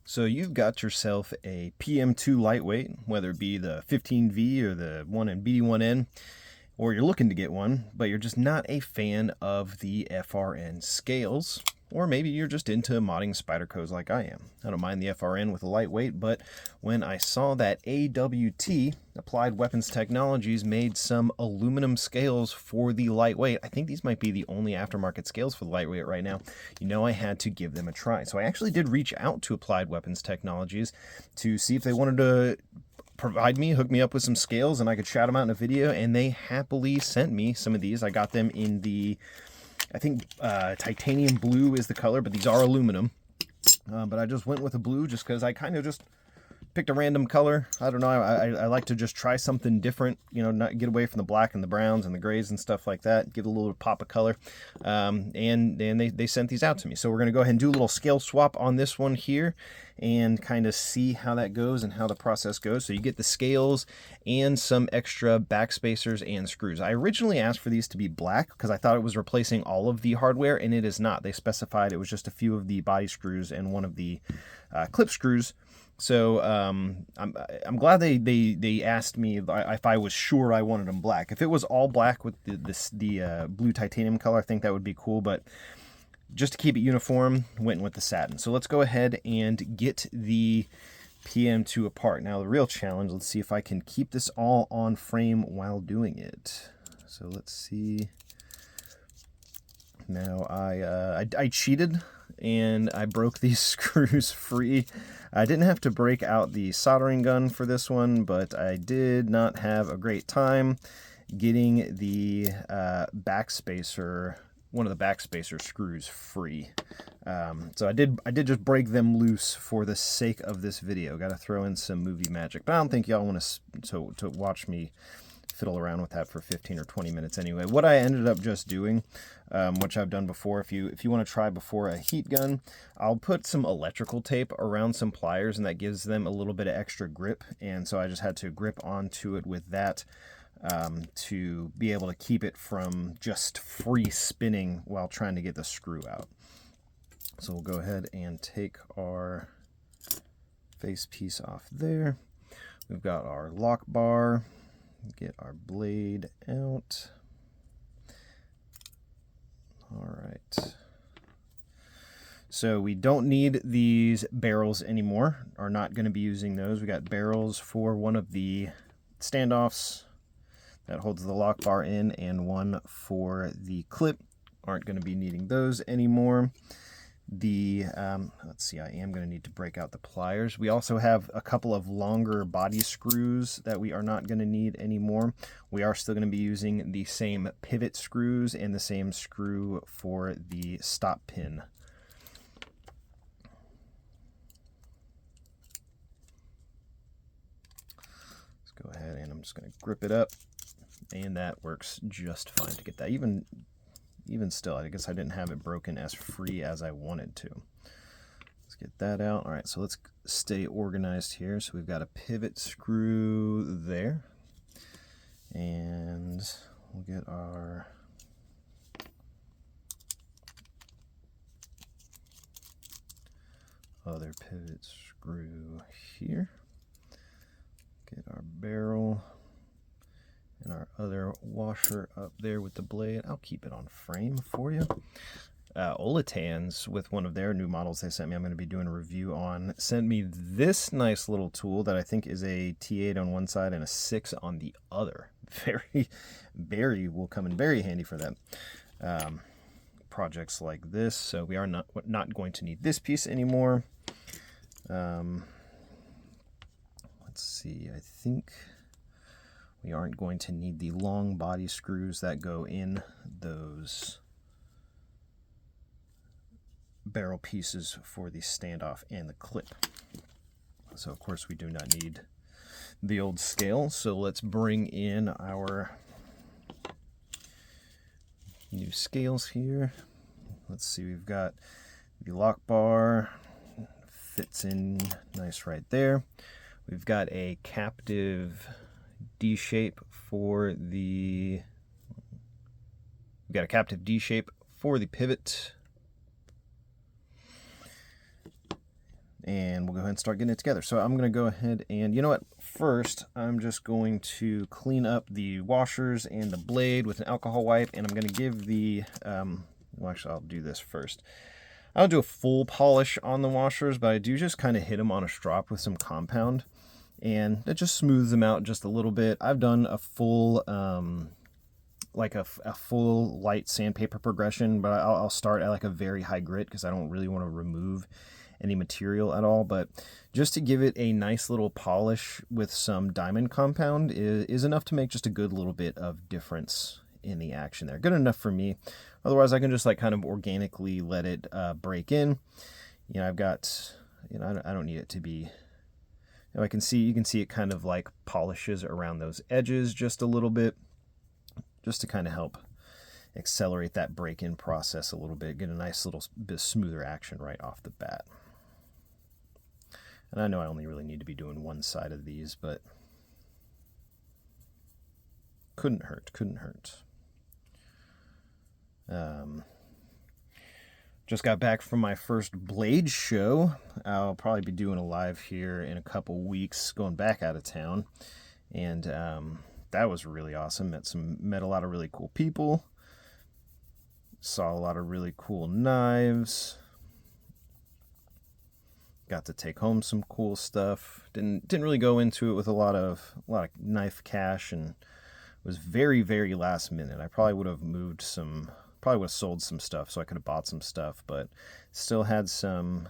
So you've got yourself a PM2 Lightweight, whether it be the 15V or the one in BD1N, or you're looking to get one, but you're just not a fan of the FRN scales, or maybe you're just into modding Spydercos like I am. I don't mind the FRN with a lightweight, but when I saw that AWT, Applied Weapons Technologies, made some aluminum scales for the lightweight, I think these might be the only aftermarket scales for the lightweight right now, you know I had to give them a try. So I actually did reach out to Applied Weapons Technologies to see if they wanted to hook me up with some scales and I could shout them out in a video, and they happily sent me some of these. I got them in the, I think titanium blue is the color, but these are aluminum. But I just went with a blue just because I kind of just picked a random color. I don't know, I like to just try something different, you know, not get away from the black and the browns and the grays and stuff like that, give it a little pop of color. And they sent these out to me. So we're going to go ahead and do a little scale swap on this one here and kind of see how that goes and how the process goes. So you get the scales and some extra backspacers and screws. I originally asked for these to be black because I thought it was replacing all of the hardware, and it is not. They specified it was just a few of the body screws and one of the clip screws. So I'm glad they asked me if I was sure I wanted them black. If it was all black with the blue titanium color, I think that would be cool, but just to keep it uniform, went with the satin. So let's go ahead and get the PM2 apart. Now the real challenge, let's see if I can keep this all on frame while doing it. So let's see. Now I cheated and I broke these screws free. I didn't have to break out the soldering gun for this one, but I did not have a great time getting the backspacer, one of the backspacer screws free. So I did just break them loose for the sake of this video. Got to throw in some movie magic, but I don't think y'all want to watch me fiddle around with that for 15 or 20 minutes anyway. What I ended up just doing, which I've done before, if you want to try before a heat gun, I'll put some electrical tape around some pliers, and that gives them a little bit of extra grip. And so I just had to grip onto it with that to be able to keep it from just free spinning while trying to get the screw out. So we'll go ahead and take our face piece off there. We've got our lock bar. Get our blade out. All right. So we don't need these barrels anymore. Are not going to be using those. We got barrels for one of the standoffs that holds the lock bar in, and one for the clip. Aren't going to be needing those anymore. The let's see, I am going to need to break out the pliers. We also have a couple of longer body screws that we are not going to need anymore. We are still going to be using the same pivot screws and the same screw for the stop pin. Let's go ahead and I'm just going to grip it up, and that works just fine to get that. Even still, I guess I didn't have it broken as free as I wanted to. Let's get that out. All right, so let's stay organized here. So we've got a pivot screw there. And we'll get our other pivot screw here. Get our barrel and our other washer up there with the blade. I'll keep it on frame for you. Olatans, with one of their new models they sent me, I'm going to be doing a review on, sent me this nice little tool that I think is a T8 on one side and a 6 on the other. Very will come in very handy for that. Projects like this. So we are not going to need this piece anymore. Let's see, I think we aren't going to need the long body screws that go in those barrel pieces for the standoff and the clip. So of course we do not need the old scale. So let's bring in our new scales here. Let's see, we've got the lock bar, fits in nice right there. We've got a captive D shape for the pivot, and we'll go ahead and start getting it together. So I'm going to go ahead and, you know what, first I'm just going to clean up the washers and the blade with an alcohol wipe, and I'm going to give the, well actually I'll do this first. I don't do a full polish on the washers, but I do just kind of hit them on a strop with some compound, and it just smooths them out just a little bit. I've done a full, like a full light sandpaper progression, but I'll start at like a very high grit because I don't really want to remove any material at all. But just to give it a nice little polish with some diamond compound is enough to make just a good little bit of difference in the action there. Good enough for me. Otherwise I can just like kind of organically let it break in. You know, I've got, you know, I don't need it to be, you know, you can see it kind of like polishes around those edges just a little bit, just to kind of help accelerate that break-in process a little bit, get a nice little bit smoother action right off the bat. And I know I only really need to be doing one side of these, but couldn't hurt. Just got back from my first blade show. I'll probably be doing a live here in a couple weeks, going back out of town, and that was really awesome. Met a lot of really cool people. Saw a lot of really cool knives. Got to take home some cool stuff. Didn't really go into it with a lot of knife cash, and was very, very last minute. I probably would have sold some stuff so I could have bought some stuff, but still had some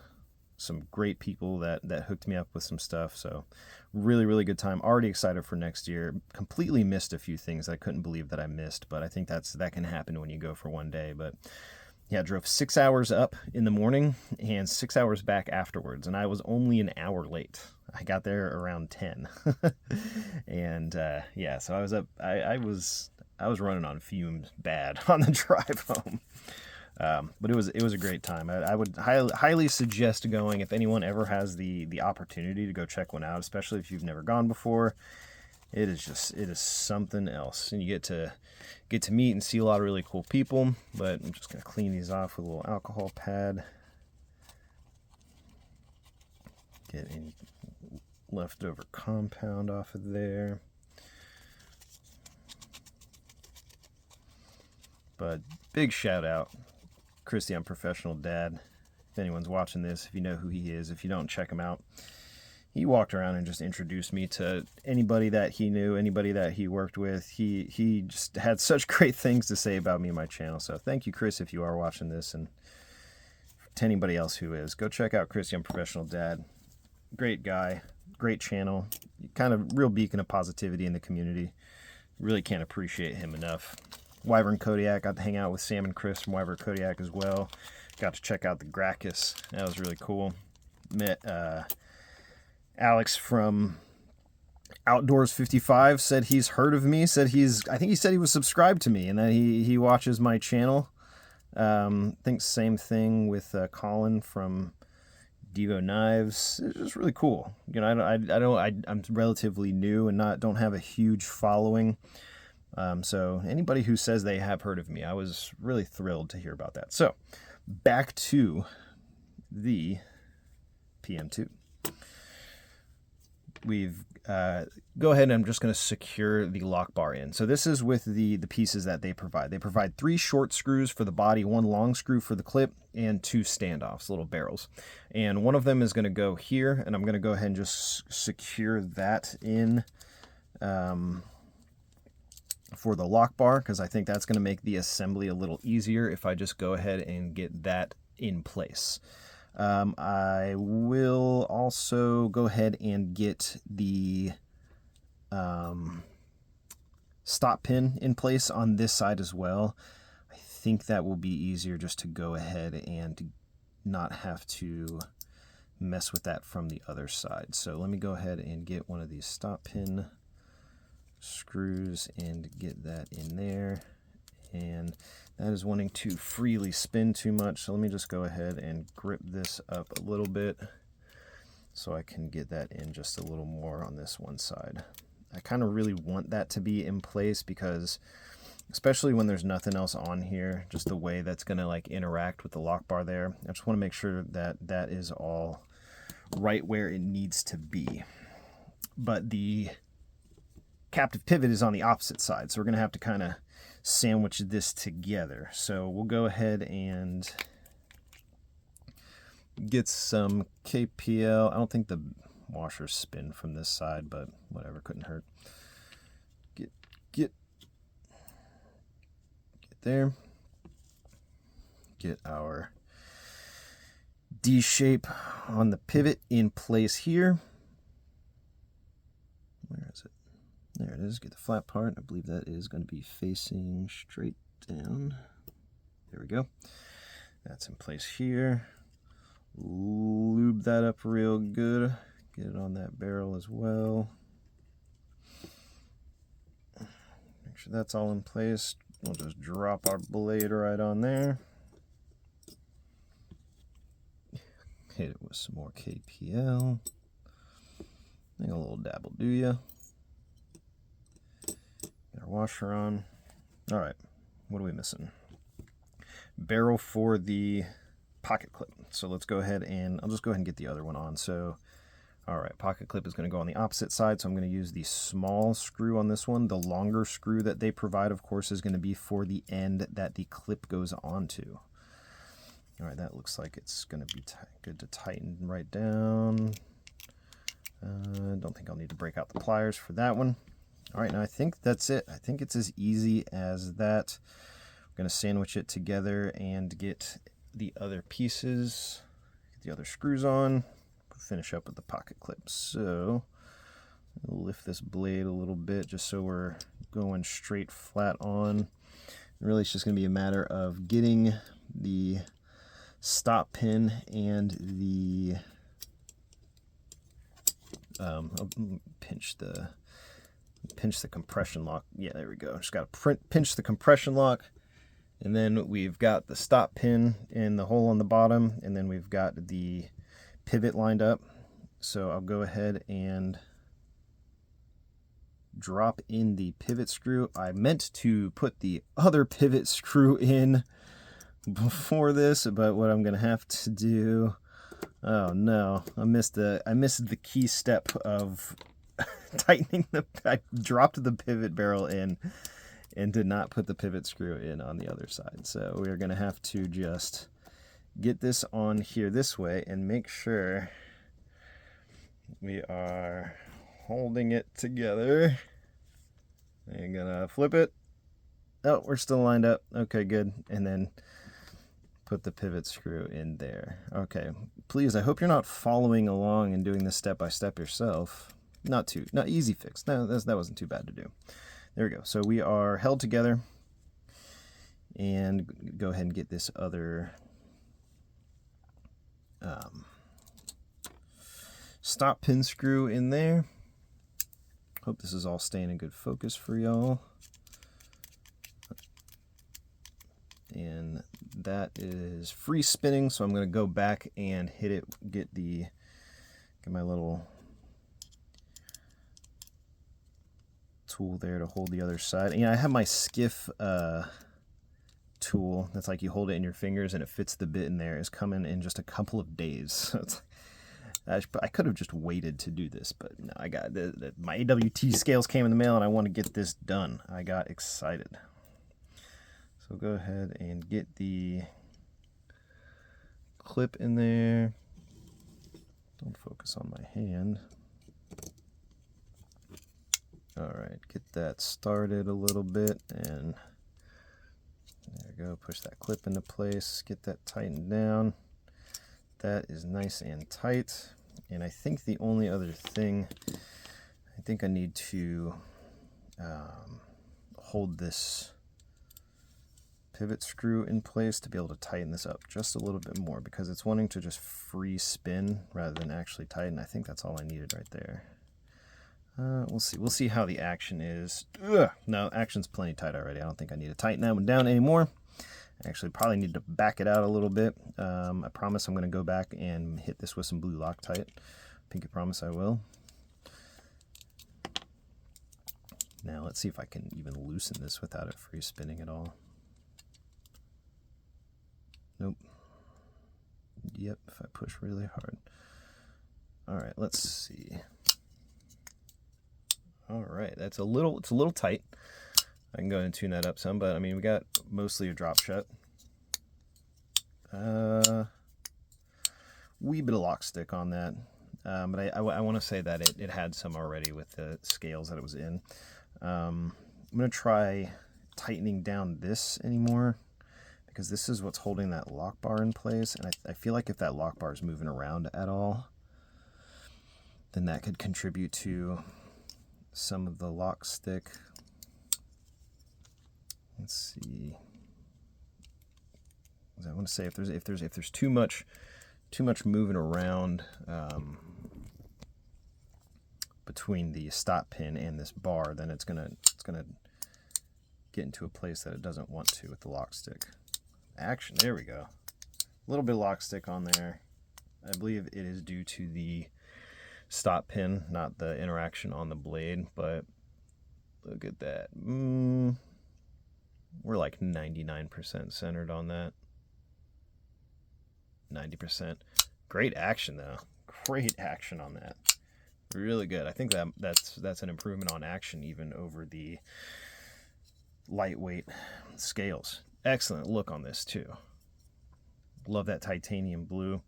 great people that hooked me up with some stuff. So really, really good time. Already excited for next year. Completely missed a few things I couldn't believe that I missed, but I think that can happen when you go for one day. But yeah, I drove 6 hours up in the morning and 6 hours back afterwards, and I was only an hour late. I got there around 10. And yeah, so I was up, I was running on fumes bad on the drive home. But it was a great time. I would highly suggest going if anyone ever has the opportunity to go check one out, especially if you've never gone before. It is something else, and you get to meet and see a lot of really cool people. But I'm just gonna clean these off with a little alcohol pad. Get any leftover compound off of there. But big shout out, Chris the Unprofessional Dad. If anyone's watching this, if you know who he is, if you don't, check him out. He walked around and just introduced me to anybody that he knew, anybody that he worked with. He just had such great things to say about me and my channel. So thank you, Chris, if you are watching this, and to anybody else who is. Go check out Chris the Unprofessional Dad. Great guy, great channel, kind of real beacon of positivity in the community. Really can't appreciate him enough. Wyvern Kodiak, got to hang out with Sam and Chris from Wyvern Kodiak as well. Got to check out the Gracchus. That was really cool. Met Alex from Outdoors 55, said he's heard of me, I think he said he was subscribed to me and that he watches my channel. I think same thing with Colin from Devo Knives. It's just really cool. You know, I'm relatively new and don't have a huge following. So anybody who says they have heard of me, I was really thrilled to hear about that. So back to the PM2. We've go ahead and I'm just going to secure the lock bar in. So this is with the pieces that they provide. They provide 3 short screws for the body, 1 long screw for the clip, and 2 standoffs, little barrels. And one of them is going to go here, and I'm going to go ahead and just secure that in for the lock bar, because I think that's going to make the assembly a little easier if I just go ahead and get that in place. I will also go ahead and get the stop pin in place on this side as well. I think that will be easier just to go ahead and not have to mess with that from the other side. So let me go ahead and get one of these stop pin screws and get that in there. And that is wanting to freely spin too much, so let me just go ahead and grip this up a little bit so I can get that in just a little more on this one side. I kind of really want that to be in place because, especially when there's nothing else on here, just the way that's going to like interact with the lock bar there, I just want to make sure that that is all right where it needs to be. But the captive pivot is on the opposite side, so we're going to have to kind of sandwich this together. So we'll go ahead and get some KPL. I don't think the washers spin from this side, but whatever, couldn't hurt. Get there. Get our D shape on the pivot in place here. Where is it? There it is. Get the flat part. I believe that is going to be facing straight down. There we go. That's in place here. Lube that up real good. Get it on that barrel as well. Make sure that's all in place. We'll just drop our blade right on there. Hit it with some more KPL. I think a little dab will do ya. Get our washer on. All right, what are we missing? Barrel for the pocket clip. So let's go ahead and I'll just go ahead and get the other one on. So, all right, pocket clip is going to go on the opposite side. So I'm going to use the small screw on this one. The longer screw that they provide, of course, is going to be for the end that the clip goes onto. All right, that looks like it's going to be good to tighten right down. Don't think I'll need to break out the pliers for that one. All right, now I think that's it. I think it's as easy as that. I'm going to sandwich it together and get the other pieces, get the other screws on, finish up with the pocket clip. So I'll lift this blade a little bit just so we're going straight flat on. Really, it's just going to be a matter of getting the stop pin and the pinch the compression lock. Yeah, there we go. Just got to pinch the compression lock, and then we've got the stop pin in the hole on the bottom, and then we've got the pivot lined up. So I'll go ahead and drop in the pivot screw. I meant to put the other pivot screw in before this, but what I'm gonna have to do, oh no, I missed the key step of tightening I dropped the pivot barrel in and did not put the pivot screw in on the other side. So we're gonna have to just get this on here this way and make sure we are holding it together. I'm gonna flip it. Oh, we're still lined up. Okay, good. And then put the pivot screw in there. Okay, please, I hope you're not following along and doing this step by step yourself. Not easy fix. No, that wasn't too bad to do. There we go. So we are held together, and go ahead and get this other stop pin screw in there. Hope this is all staying in good focus for y'all. And that is free spinning, so I'm going to go back and hit it, get my little tool there to hold the other side. And I have my skiff tool that's like you hold it in your fingers and it fits the bit in there. Is coming in just a couple of days. So it's, I could have just waited to do this, but no, I got my AWT scales came in the mail and I want to get this done. I got excited. So go ahead and get the clip in there. Don't focus on my hand. All right, get that started a little bit, and there we go. Push that clip into place, get that tightened down. That is nice and tight. And I think the only other thing, I think I need to hold this pivot screw in place to be able to tighten this up just a little bit more, because it's wanting to just free spin rather than actually tighten. I think that's all I needed right there. We'll see how the action is. No, action's plenty tight already. I don't think I need to tighten that one down anymore. I actually probably need to back it out a little bit. I promise I'm going to go back and hit this with some blue Loctite. Pinky promise I will. Now let's see if I can even loosen this without it free spinning at all. Nope. Yep, if I push really hard. All right, let's see. All right, it's a little tight. I can go ahead and tune that up some, but I mean, we got mostly a drop shut. Wee bit of lock stick on that, but I want to say that it had some already with the scales that it was in. I'm gonna try tightening down this anymore, because this is what's holding that lock bar in place, and I feel like if that lock bar is moving around at all, then that could contribute to some of the lock stick. Let's see. I want to say if there's too much moving around between the stop pin and this bar, then it's gonna get into a place that it doesn't want to with the lock stick. Action, there we go. A little bit of lock stick on there. I believe it is due to the stop pin, not the interaction on the blade, but look at that. We're like 99% centered on that. 90%. Great action though. Great action on that. Really good. I think that's an improvement on action even over the lightweight scales. Excellent look on this too. Love that titanium blue.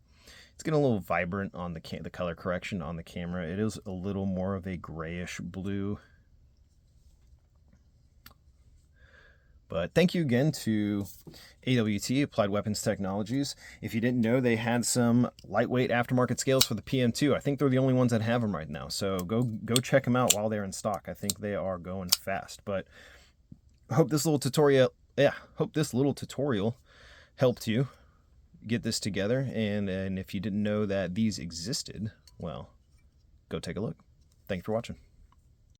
It's getting a little vibrant on the color correction on the camera. It is a little more of a grayish blue. But thank you again to AWT, Applied Weapons Technologies. If you didn't know, they had some lightweight aftermarket scales for the PM2. I think they're the only ones that have them right now. So go check them out while they're in stock. I think they are going fast. But I hope this little tutorial, helped you get this together. And if you didn't know that these existed, well, go take a look. Thanks for watching.